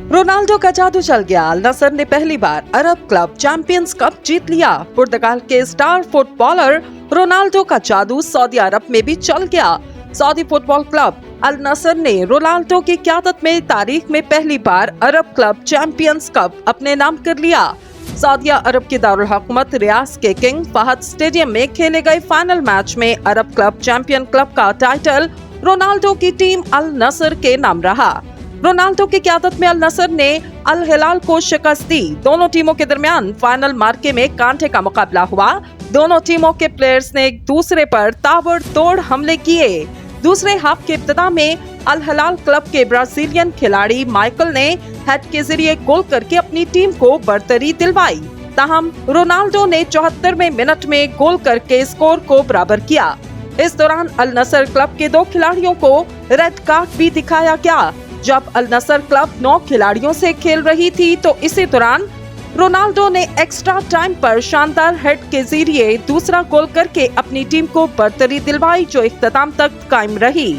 Ronaldo का जादू चल गया। अल नसर ने पहली बार अरब क्लब चैंपियंस कप जीत लिया। पुर्तगाल के स्टार फुटबॉलर रोनाल्डो का जादू सऊदी अरब में भी चल गया। सऊदी फुटबॉल क्लब अल नसर ने रोनाल्डो की क़यादत में तारीख में पहली बार अरब क्लब चैंपियंस कप अपने नाम कर लिया। सऊदी अरब की दारुल हुकूमत रियाद के किंग फहद स्टेडियम में खेले गए फाइनल मैच में अरब क्लब चैंपियन क्लब का टाइटल रोनाल्डो की टीम अल नसर के नाम रहा। रोनाल्डो की क़यादत में अल नसर ने अल हिलाल को शिकस्त दी। दोनों टीमों के दरमियान फाइनल मार्के में कांटे का मुकाबला हुआ। दोनों टीमों के प्लेयर्स ने एक दूसरे पर ताबड़तोड़ हमले किए। दूसरे हाफ के इब्तिदा में अल हिलाल क्लब के ब्राजीलियन खिलाड़ी माइकल ने हेड के जरिए गोल करके अपनी टीम को बढ़तरी दिलवाई। ताहम रोनाल्डो ने 74वें मिनट में गोल करके स्कोर को बराबर किया। इस दौरान अल नसर क्लब के 2 खिलाड़ियों को रेड कार्ड भी दिखाया गया। जब अल नसर क्लब 9 खिलाड़ियों से खेल रही थी तो इसी दौरान रोनाल्डो ने एक्स्ट्रा टाइम पर शानदार हेड के जरिए दूसरा गोल करके अपनी टीम को बढ़तरी दिलवाई, जो इख्तिताम तक कायम रही।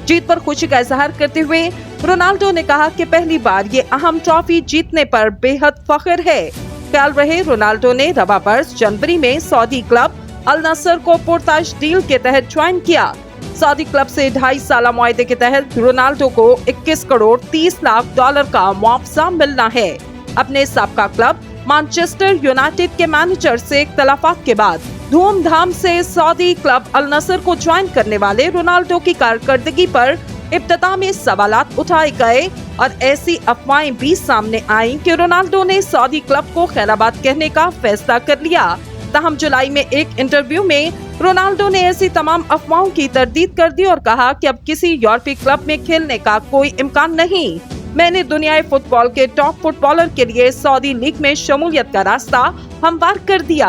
जीत पर खुशी का इजहार करते हुए रोनाल्डो ने कहा कि पहली बार ये अहम ट्रॉफी जीतने पर बेहद फख्र है। ख्याल रहे रोनाल्डो ने रवा बरस जनवरी में सऊदी क्लब अल नसर को पुरताश डील के तहत ज्वाइन किया। सऊदी क्लब से 2.5 साला मुआहदे के तहत रोनाल्डो को 21 करोड़ 30 लाख डॉलर का मुआवजा मिलना है। अपने साबका क्लब मैनचेस्टर यूनाइटेड के मैनेजर से इख्तलाफात के बाद धूमधाम से सऊदी क्लब अल नसर को ज्वाइन करने वाले रोनाल्डो की कारकर्दगी पर इब्तिदा में सवालात उठाए गए और ऐसी अफवाहें भी सामने आईं कि रोनाल्डो ने सऊदी क्लब को खैराबाद कहने का फैसला कर लिया। ताहम जुलाई में एक इंटरव्यू में रोनाल्डो ने ऐसी तमाम अफवाहों की तरदीद कर दी और कहा कि अब किसी यूरोपीय क्लब में खेलने का कोई इम्कान नहीं। मैंने दुनियाई फुटबॉल के टॉप फुटबॉलर के लिए सऊदी लीग में शमूलियत का रास्ता हमवार कर दिया।